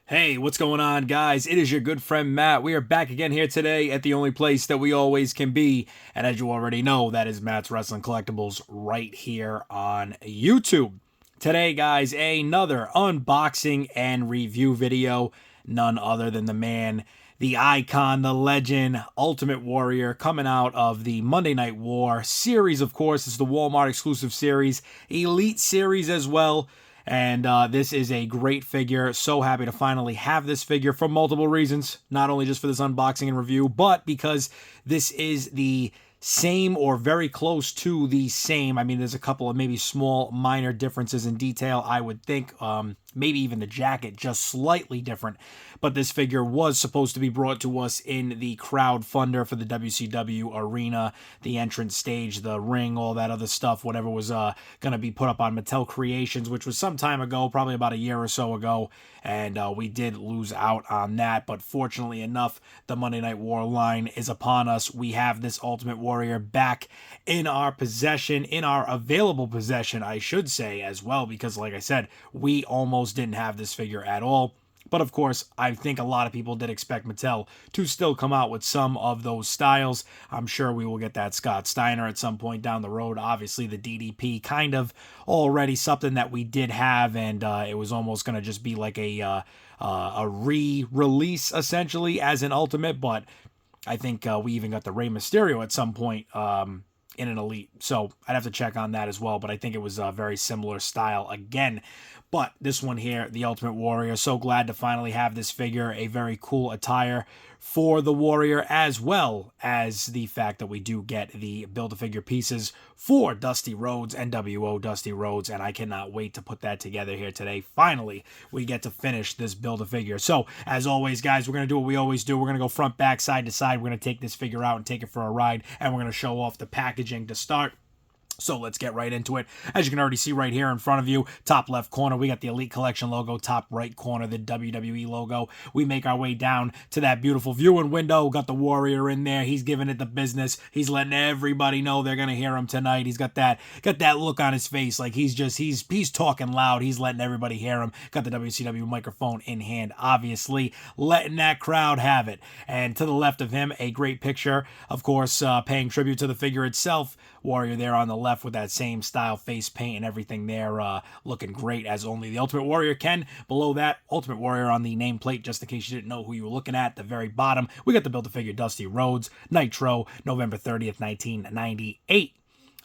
Hey, what's going on, guys? It is your good friend Matt. We are back again here today at the only place that we always can be. And as you already know, that is Matt's Wrestling Collectibles right here on YouTube. Today, guys, another unboxing and review video. None other than the man, the icon, the legend, Ultimate Warrior, coming out of the Monday Night War series, of course. It's the Walmart exclusive series, Elite series as well. And this is a great figure. So happy to finally have this figure for multiple reasons. Not only just for this unboxing and review, but because this is the same or very close to the same. I mean, there's a couple of maybe small minor differences in detail, I would think. Maybe even the jacket just slightly different. But this figure was supposed to be brought to us in the crowdfunder for the WCW arena, the entrance stage, the ring, all that other stuff, whatever was going to be put up on Mattel Creations, which was some time ago, probably about a year or so ago. And we did lose out on that. But fortunately enough, the Monday Night War line is upon us. We have this Ultimate Warrior back in our possession, in our available possession, I should say, as well. Because like I said, we almost didn't have this figure at all. But of course, I think a lot of people did expect Mattel to still come out with some of those styles. I'm sure we will get that Scott Steiner at some point down the road. Obviously, the DDP kind of already something that we did have, and it was almost going to just be like a re-release, essentially, as an Ultimate. But I think we even got the Rey Mysterio at some point in an Elite. So I'd have to check on that as well, but I think it was a very similar style again. But this one here, the Ultimate Warrior, so glad to finally have this figure. A very cool attire for the Warrior, as well as the fact that we do get the Build-A-Figure pieces for Dusty Rhodes, NWO Dusty Rhodes, and I cannot wait to put that together here today. Finally, we get to finish this Build-A-Figure. So, as always, guys, we're going to do what we always do. We're going to go front, back, side to side. We're going to take this figure out and take it for a ride, and we're going to show off the packaging to start. So let's get right into it. As you can already see right here in front of you, top left corner, we got the Elite Collection logo. Top right corner, the WWE logo. We make our way down to that beautiful viewing window. Got the Warrior in there. He's giving it the business. He's letting everybody know they're going to hear him tonight. He's got that look on his face like he's talking loud. He's letting everybody hear him. Got the WCW microphone in hand, obviously, letting that crowd have it. And to the left of him, a great picture, of course, paying tribute to the figure itself. Warrior there on the left with that same style face paint and everything there, looking great as only the Ultimate Warrior can. Below that, Ultimate Warrior on the nameplate, just in case you didn't know who you were looking at the very bottom. We got the Build-A-Figure Dusty Rhodes, Nitro, November 30th, 1998.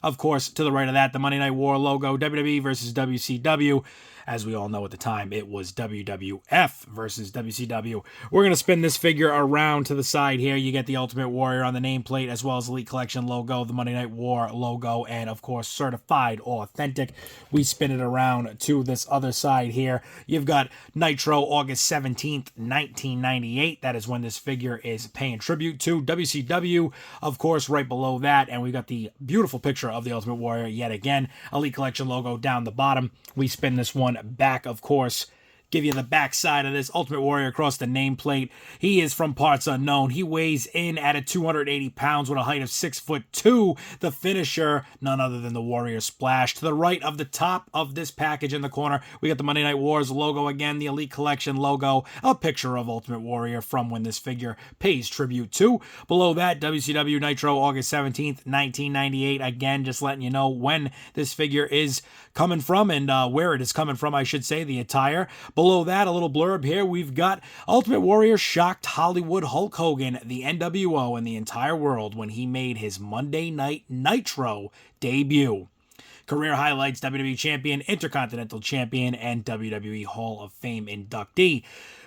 Of course, to the right of that, the Monday Night War logo, WWE versus WCW. As we all know at the time, it was WWF versus WCW. We're going to spin this figure around to the side here. You get the Ultimate Warrior on the nameplate, as well as Elite Collection logo, the Monday Night War logo, and of course, certified authentic. We spin it around to this other side here. You've got Nitro, August 17th, 1998. That is when this figure is paying tribute to WCW, of course, right below that. And we've got the beautiful picture of the Ultimate Warrior yet again. Elite Collection logo down the bottom. We spin this one back, of course. Give you the back side of this Ultimate Warrior across the nameplate. He is from parts unknown. He weighs in at 280 pounds with a height of 6'2". The finisher, none other than the Warrior Splash. To the right of the top of this package in the corner, we got the Monday Night Wars logo again, the Elite Collection logo, a picture of Ultimate Warrior from when this figure pays tribute to. Below that, WCW Nitro, August 17th, 1998. Again, just letting you know when this figure is coming from and where it is coming from, I should say, the attire. Below that, a little blurb here, we've got Ultimate Warrior shocked Hollywood Hulk Hogan, the NWO, and the entire world when he made his Monday Night Nitro debut. Career highlights: WWE Champion, Intercontinental Champion, and WWE Hall of Fame inductee.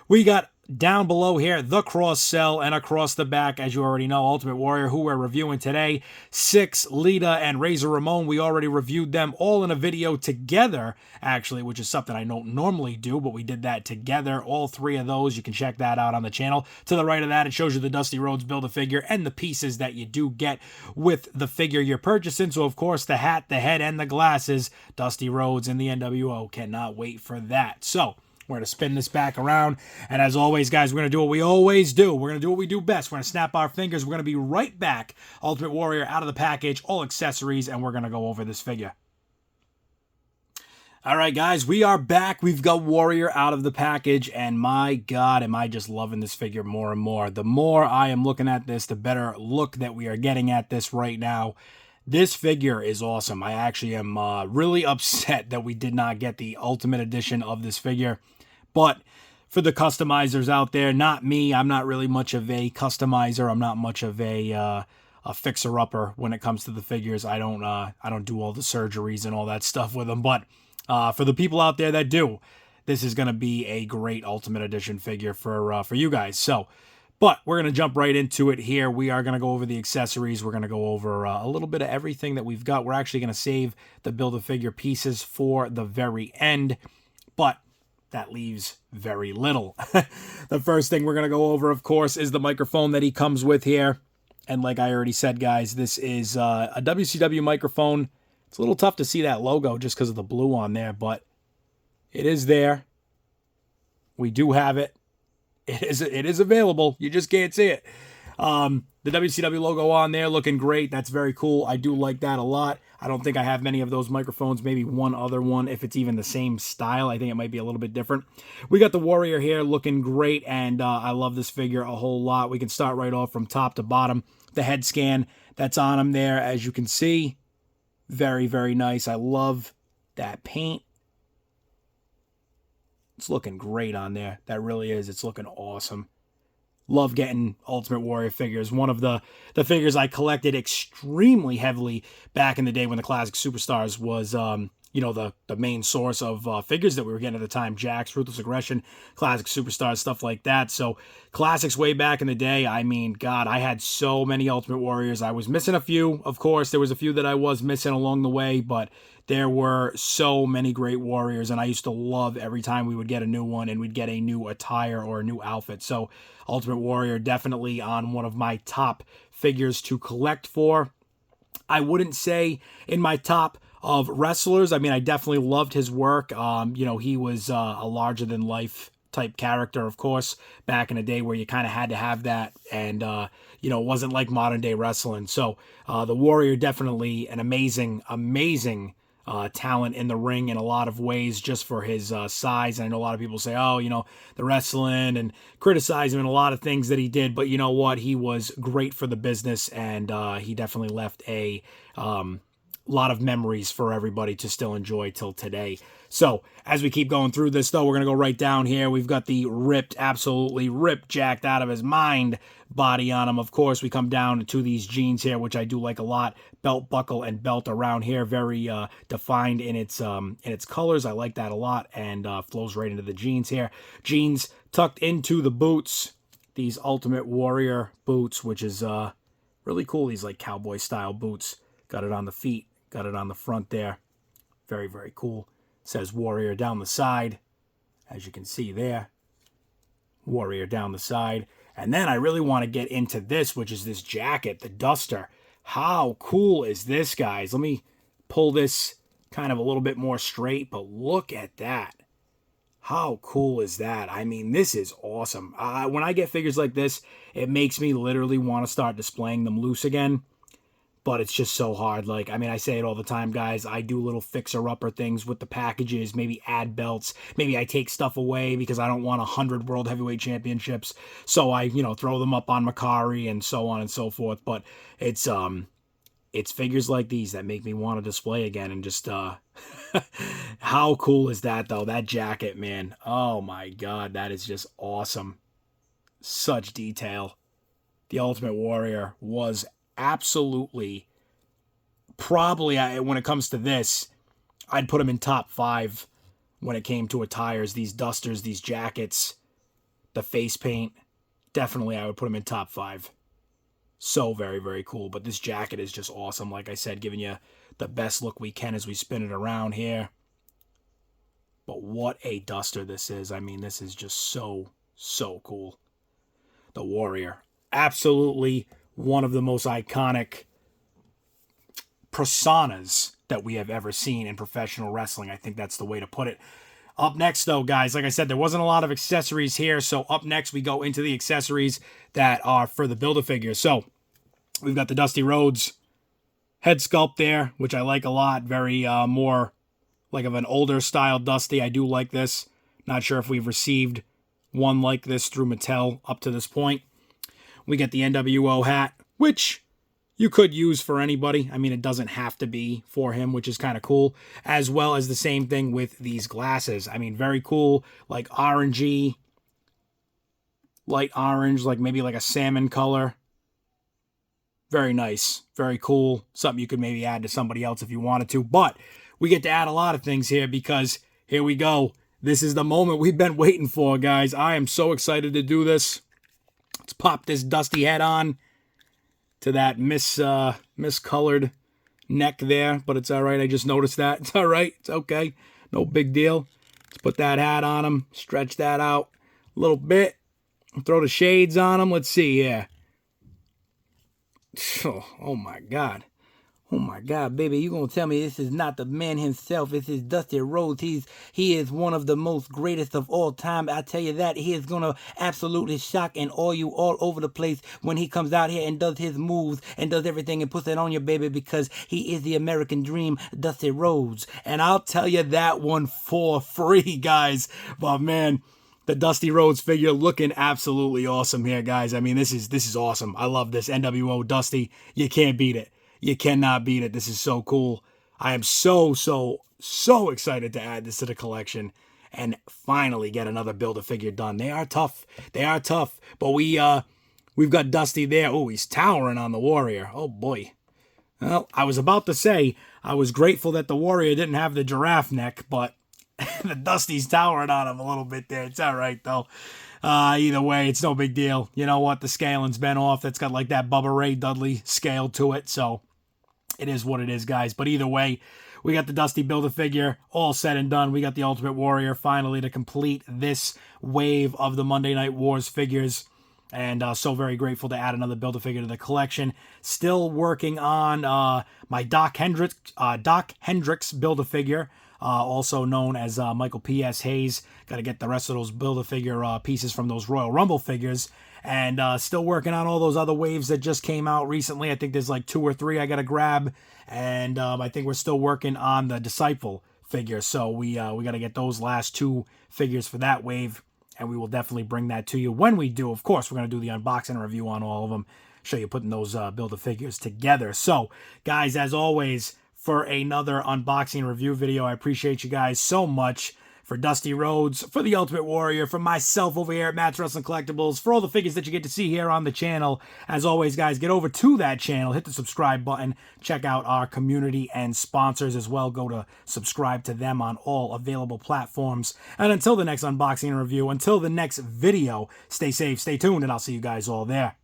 We got down below here, the cross sell, and across the back, as you already know, Ultimate Warrior, who we're reviewing today, Six, Lita, and Razor Ramon. We already reviewed them all in a video together, actually, which is something I don't normally do, but we did that together. All three of those, you can check that out on the channel. To the right of that, it shows you the Dusty Rhodes Build-A-Figure and the pieces that you do get with the figure you're purchasing. So, of course, the hat, the head, and the glasses, Dusty Rhodes and the NWO. Cannot wait for that. So, we're going to spin this back around. And as always, guys, we're going to do what we always do. We're going to do what we do best. We're going to snap our fingers. We're going to be right back. Ultimate Warrior out of the package, all accessories, and we're going to go over this figure. All right, guys, we are back. We've got Warrior out of the package, and my God, am I just loving this figure more and more. The more I am looking at this, the better look that we are getting at this right now. This figure is awesome. I actually am really upset that we did not get the Ultimate Edition of this figure, but for the customizers out there, not me. I'm not really much of a customizer. I'm not much of a fixer-upper when it comes to the figures. I don't do all the surgeries and all that stuff with them, but for the people out there that do, this is going to be a great Ultimate Edition figure for you guys. So, but we're going to jump right into it here. We are going to go over the accessories. We're going to go over a little bit of everything that we've got. We're actually going to save the Build-A-Figure pieces for the very end, but that leaves very little. The first thing we're going to go over, of course, is the microphone that he comes with here. And like I already said, guys, this is a WCW microphone. It's a little tough to see that logo just because of the blue on there, but it is there. We do have it. It is available. You just can't see it. The WCW logo on there looking great. That's very cool. I do like that a lot. I don't think I have many of those microphones. Maybe one other one, if it's even the same style. I think it might be a little bit different. We got the Warrior here looking great, and I love this figure a whole lot. We can start right off from top to bottom. The head scan that's on him there, as you can see. Very, very nice. I love that paint. It's looking great on there. That really is. It's looking awesome. Love getting Ultimate Warrior figures. One of the figures I collected extremely heavily back in the day when the Classic Superstars was, the main source of figures that we were getting at the time. Jax, Ruthless Aggression, Classic Superstars, stuff like that. So classics way back in the day. I mean, God, I had so many Ultimate Warriors. I was missing a few, of course. There was a few that I was missing along the way, but there were so many great Warriors, and I used to love every time we would get a new one and we'd get a new attire or a new outfit. So Ultimate Warrior definitely on one of my top figures to collect for. I wouldn't say in my top of wrestlers. I mean, I definitely loved his work. He was a larger-than-life type character, of course, back in the day where you kind of had to have that, and, it wasn't like modern-day wrestling. So the Warrior definitely an amazing talent in the ring in a lot of ways just for his size. And I know a lot of people say, the wrestling and criticize him and a lot of things that he did. But you know what? He was great for the business, and he definitely left a lot of memories for everybody to still enjoy till today. So as we keep going through this, though, we're going to go right down here. We've got the absolutely ripped, jacked out of his mind body on him. Of course, we come down to these jeans here, which I do like a lot. Belt buckle and belt around here, very defined in its colors. I like that a lot, and flows right into the jeans here. Jeans tucked into the boots. These Ultimate Warrior boots, which is really cool. These like cowboy style boots. Got it on the feet. Got it on the front there. Very, very cool. Says Warrior down the side, as you can see there. Warrior down the side. And then I really want to get into this, which is this jacket, the Duster. How cool is this, guys? Let me pull this kind of a little bit more straight, but look at that. How cool is that? I mean, this is awesome. When I get figures like this, it makes me literally want to start displaying them loose again. But it's just so hard. I say it all the time, guys. I do little fixer-upper things with the packages, maybe add belts. Maybe I take stuff away because I don't want 100 World Heavyweight Championships. So I, throw them up on MERCARI and so on and so forth. But it's figures like these that make me want to display again. And just, how cool is that, though? That jacket, man. Oh, my God. That is just awesome. Such detail. The Ultimate Warrior was absolutely, probably, when it comes to this, I'd put him in top 5 when it came to attires. These dusters, these jackets, the face paint, definitely I would put him in top 5. So very, very cool. But this jacket is just awesome. Like I said, giving you the best look we can as we spin it around here. But what a duster this is. I mean, this is just so, so cool. The Warrior. Absolutely one of the most iconic personas that we have ever seen in professional wrestling. I think that's the way to put it. Up next, though, guys, like I said, there wasn't a lot of accessories here. So up next, we go into the accessories that are for the Build-A-Figure. So we've got the Dusty Rhodes head sculpt there, which I like a lot. Very more like of an older style Dusty. I do like this. Not sure if we've received one like this through Mattel up to this point. We get the NWO hat, which you could use for anybody. I mean, it doesn't have to be for him, which is kind of cool. As well as the same thing with these glasses. I mean, very cool, like orangey, light orange, like maybe like a salmon color. Very nice, very cool. Something you could maybe add to somebody else if you wanted to. But we get to add a lot of things here because here we go. This is the moment we've been waiting for, guys. I am so excited to do this. Let's pop this Dusty head on to that miscolored neck there, but it's all right. I just noticed that. It's all right. It's okay. No big deal. Let's put that hat on him. Stretch that out a little bit. Throw the shades on him. Let's see here. Oh my God. Oh my God, baby, you gonna tell me this is not the man himself? This is Dusty Rhodes. He is one of the most greatest of all time. I tell you that. He is gonna absolutely shock and awe you all over the place when he comes out here and does his moves and does everything and puts it on you, baby, because he is the American dream, Dusty Rhodes. And I'll tell you that one for free, guys. But man, the Dusty Rhodes figure looking absolutely awesome here, guys. I mean, this is awesome. I love this NWO Dusty. You can't beat it. You cannot beat it. This is so cool. I am so excited to add this to the collection and finally get another Build-A-Figure done. They are tough. They are tough. But we've got Dusty there. Oh, he's towering on the Warrior. Oh, boy. Well, I was about to say I was grateful that the Warrior didn't have the giraffe neck, but the Dusty's towering on him a little bit there. It's all right, though. Either way, it's no big deal. You know what? The scaling's been off. It's got like that Bubba Ray Dudley scale to it, so it is what it is, guys. But either way, we got the Dusty Build-A-Figure all said and done. We got the Ultimate Warrior finally to complete this wave of the Monday Night Wars figures. And so very grateful to add another Build-A-Figure to the collection. Still working on my Doc Hendricks Build-A-Figure, also known as Michael P.S. Hayes. Got to get the rest of those Build-A-Figure pieces from those Royal Rumble figures. And still working on all those other waves that just came out recently. I think there's like 2 or 3 I got to grab. And I think we're still working on the Disciple figure. So we got to get those last 2 figures for that wave. And we will definitely bring that to you when we do. Of course, we're going to do the unboxing review on all of them. Show you putting those Build-A-Figures together. So, guys, as always, for another unboxing review video, I appreciate you guys so much. For Dusty Rhodes, for the Ultimate Warrior, for myself over here at Matt's Wrestling Collectibles, for all the figures that you get to see here on the channel. As always, guys, get over to that channel, hit the subscribe button, check out our community and sponsors as well. Go to subscribe to them on all available platforms. And until the next unboxing and review, until the next video, stay safe, stay tuned, and I'll see you guys all there.